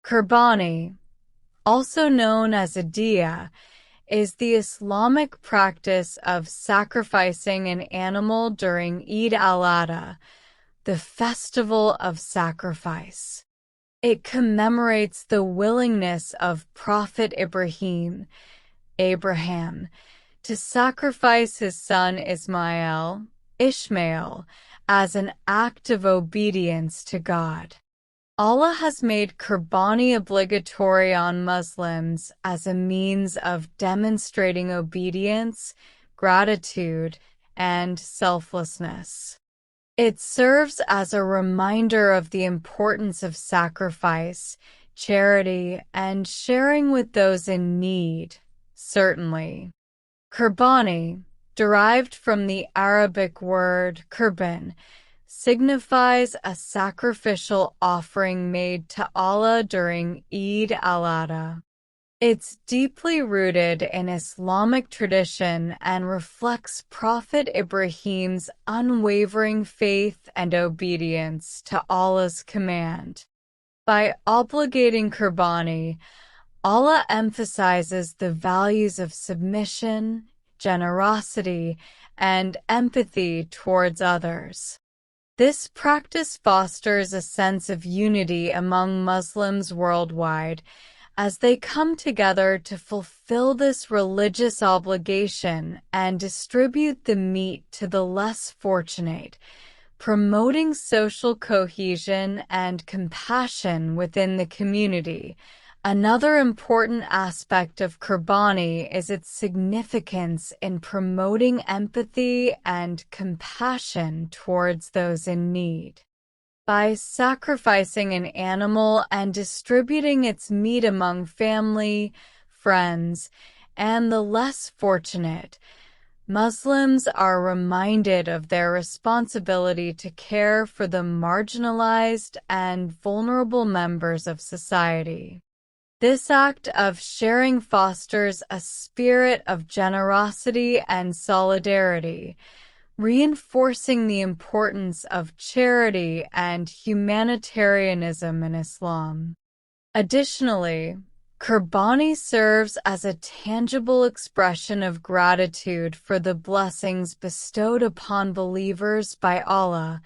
Qurbani, also known as Adha, is the Islamic practice of sacrificing an animal during Eid al-Adha, the festival of sacrifice. It commemorates the willingness of Prophet Ibrahim, to sacrifice his son Ishmael, as an act of obedience to God. Allah has made Qurbani obligatory on Muslims as a means of demonstrating obedience, gratitude, and selflessness. It serves as a reminder of the importance of sacrifice, charity, and sharing with those in need. Certainly. Qurbani, derived from the Arabic word qurban, signifies a sacrificial offering made to Allah during Eid al-Adha. It's deeply rooted in Islamic tradition and reflects Prophet Ibrahim's unwavering faith and obedience to Allah's command. By obligating Qurbani, Allah emphasizes the values of submission, generosity, and empathy towards others. This practice fosters a sense of unity among Muslims worldwide as they come together to fulfill this religious obligation and distribute the meat to the less fortunate, promoting social cohesion and compassion within the community. Another important aspect of Qurbani is its significance in promoting empathy and compassion towards those in need. By sacrificing an animal and distributing its meat among family, friends, and the less fortunate, Muslims are reminded of their responsibility to care for the marginalized and vulnerable members of society. This act of sharing fosters a spirit of generosity and solidarity, reinforcing the importance of charity and humanitarianism in Islam. Additionally, Qurbani serves as a tangible expression of gratitude for the blessings bestowed upon believers by Allah,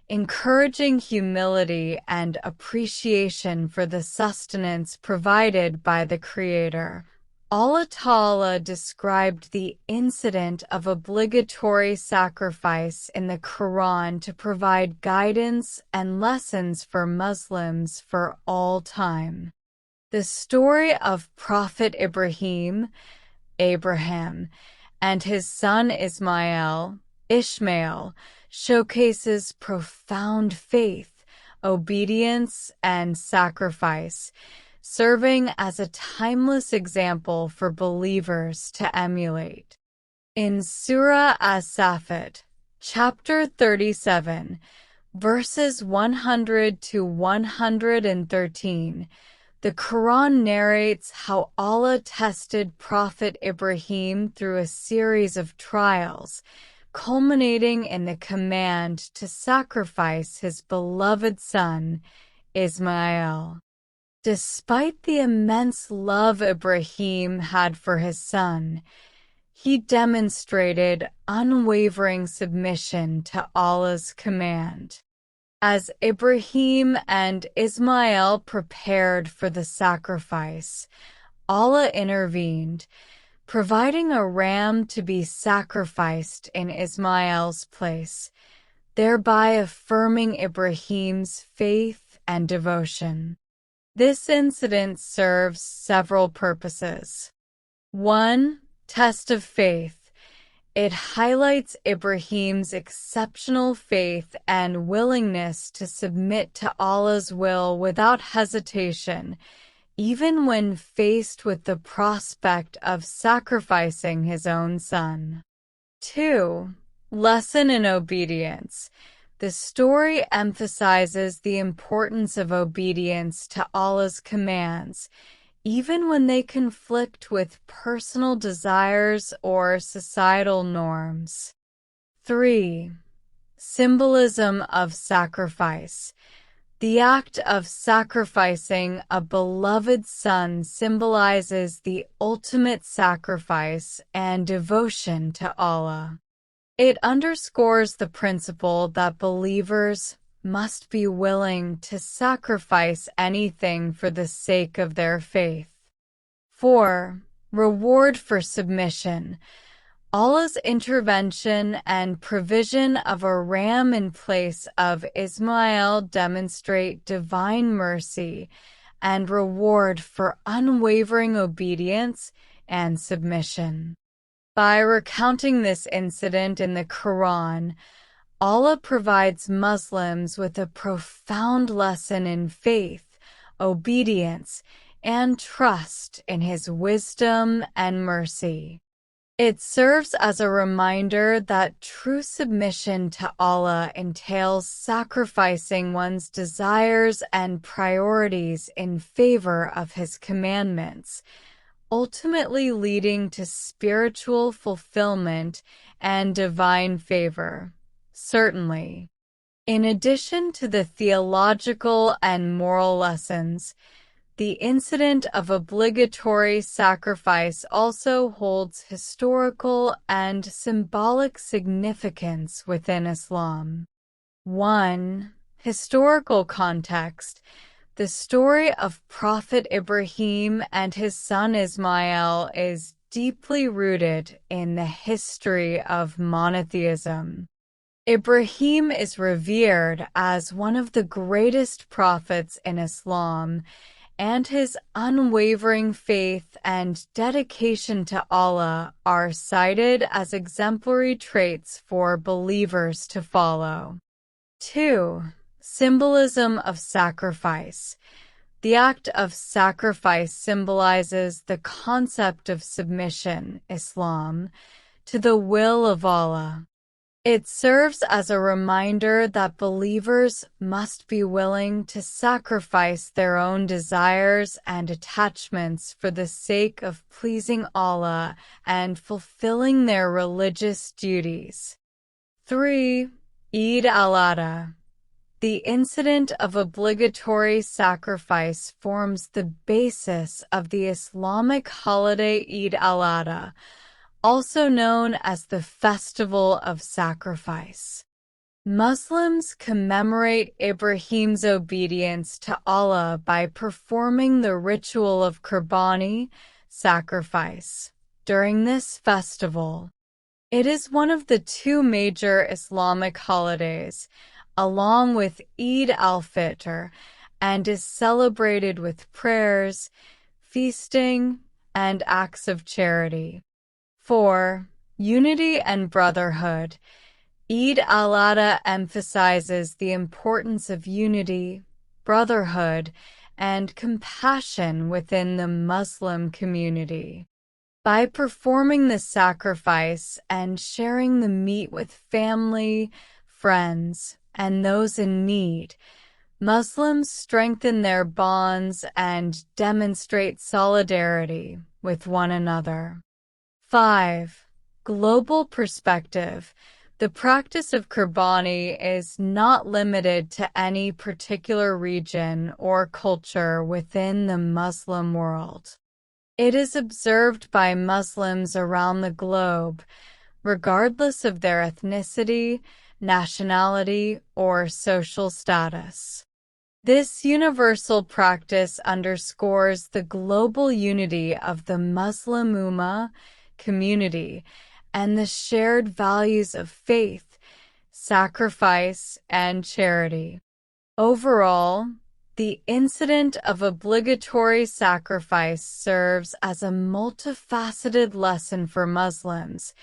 encouraging humility and appreciation for the sustenance provided by the Creator. Allah Ta'ala described the incident of obligatory sacrifice in the Quran to provide guidance and lessons for Muslims for all time. The story of Prophet Ibrahim, and his son Ishmael, showcases profound faith, obedience, and sacrifice, serving as a timeless example for believers to emulate. In Surah As-Safat, chapter 37, verses 100 to 113, the Quran narrates how Allah tested Prophet Ibrahim through a series of trials, culminating in the command to sacrifice his beloved son, Ismail. Despite the immense love Ibrahim had for his son, he demonstrated unwavering submission to Allah's command. As Ibrahim and Ismail prepared for the sacrifice, Allah intervened, providing a ram to be sacrificed in Ismail's place, thereby affirming Ibrahim's faith and devotion. This incident serves several purposes. 1. Test of faith. It highlights Ibrahim's exceptional faith and willingness to submit to Allah's will without hesitation, even when faced with the prospect of sacrificing his own son. 2. Lesson in obedience. The story emphasizes the importance of obedience to Allah's commands, even when they conflict with personal desires or societal norms. 3. Symbolism of sacrifice. The act of sacrificing a beloved son symbolizes the ultimate sacrifice and devotion to Allah. It underscores the principle that believers must be willing to sacrifice anything for the sake of their faith. 4. Reward for submission. Allah's intervention and provision of a ram in place of Ismail demonstrate divine mercy and reward for unwavering obedience and submission. By recounting this incident in the Quran, Allah provides Muslims with a profound lesson in faith, obedience, and trust in His wisdom and mercy. It serves as a reminder that true submission to Allah entails sacrificing one's desires and priorities in favor of His commandments, ultimately leading to spiritual fulfillment and divine favor. Certainly. In addition to the theological and moral lessons, the incident of obligatory sacrifice also holds historical and symbolic significance within Islam. 1. Historical context. The story of Prophet Ibrahim and his son Ismail is deeply rooted in the history of monotheism. Ibrahim is revered as one of the greatest prophets in Islam, and his unwavering faith and dedication to Allah are cited as exemplary traits for believers to follow. 2. Symbolism of sacrifice. The act of sacrifice symbolizes the concept of submission, Islam, to the will of Allah. It serves as a reminder that believers must be willing to sacrifice their own desires and attachments for the sake of pleasing Allah and fulfilling their religious duties. 3. Eid al-Adha. The incident of obligatory sacrifice forms the basis of the Islamic holiday Eid al-Adha, also known as the Festival of Sacrifice. Muslims commemorate Ibrahim's obedience to Allah by performing the ritual of Qurbani, sacrifice, during this festival. It is one of the two major Islamic holidays, along with Eid al-Fitr, and is celebrated with prayers, feasting, and acts of charity. 4. Unity and brotherhood. Eid al-Adha emphasizes the importance of unity, brotherhood, and compassion within the Muslim community. By performing the sacrifice and sharing the meat with family, friends, and those in need, Muslims strengthen their bonds and demonstrate solidarity with one another. 5. Global perspective. The practice of Qurbani is not limited to any particular region or culture within the Muslim world. It is observed by Muslims around the globe, regardless of their ethnicity, nationality, or social status. This universal practice underscores the global unity of the Muslim Ummah community and the shared values of faith, sacrifice, and charity. Overall, the incident of obligatory sacrifice serves as a multifaceted lesson for Muslims,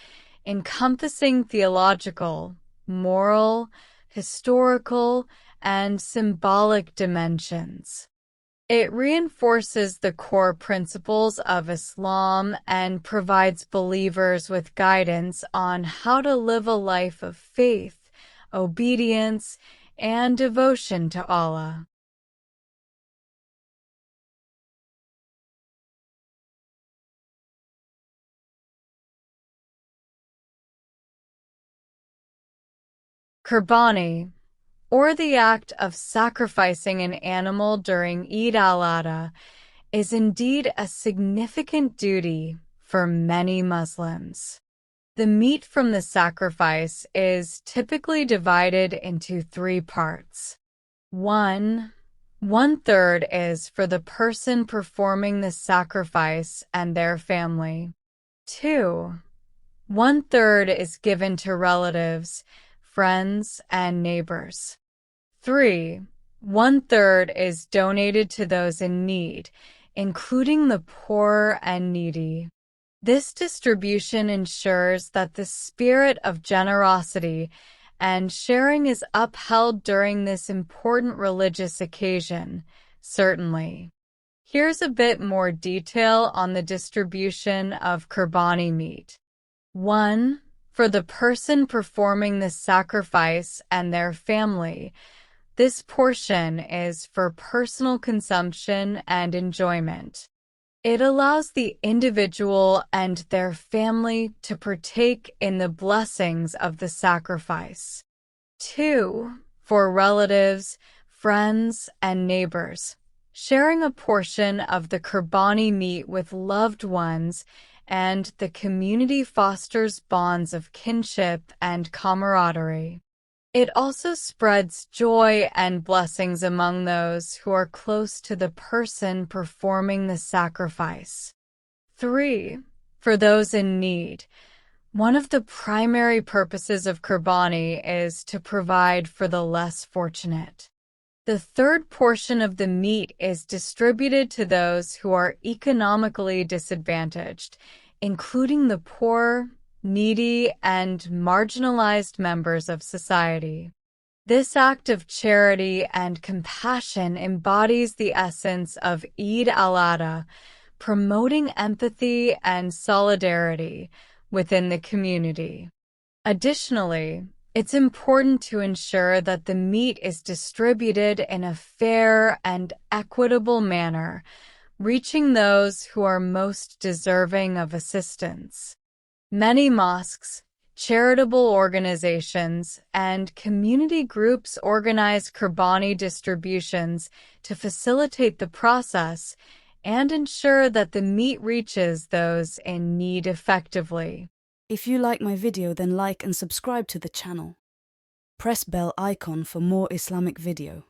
encompassing theological, moral, historical, and symbolic dimensions. It reinforces the core principles of Islam and provides believers with guidance on how to live a life of faith, obedience, and devotion to Allah. Qurbani. or the act of sacrificing an animal during Eid al-Adha, is indeed a significant duty for many Muslims. The meat from the sacrifice is typically divided into three parts. 1. 1/3 is for the person performing the sacrifice and their family. 2. 1/3 is given to relatives, friends, and neighbors. 3. 1/3 is donated to those in need, including the poor and needy. This distribution ensures that the spirit of generosity and sharing is upheld during this important religious occasion, certainly. Here's a bit more detail on the distribution of Qurbani meat. 1. For the person performing the sacrifice and their family. This portion is for personal consumption and enjoyment. It allows the individual and their family to partake in the blessings of the sacrifice. 2. For relatives, friends, and neighbors. Sharing a portion of the Qurbani meat with loved ones and the community fosters bonds of kinship and camaraderie. It also spreads joy and blessings among those who are close to the person performing the sacrifice. 3. For those in need. One of the primary purposes of Qurbani is to provide for the less fortunate. The third portion of the meat is distributed to those who are economically disadvantaged, including the poor, needy, and marginalized members of society. This act of charity and compassion embodies the essence of Eid al-Adha, promoting empathy and solidarity within the community. Additionally, it's important to ensure that the meat is distributed in a fair and equitable manner, reaching those who are most deserving of assistance. Many mosques, charitable organizations, and community groups organize Qurbani distributions to facilitate the process and ensure that the meat reaches those in need effectively. If you like my video, then like and subscribe to the channel. Press bell icon for more Islamic video.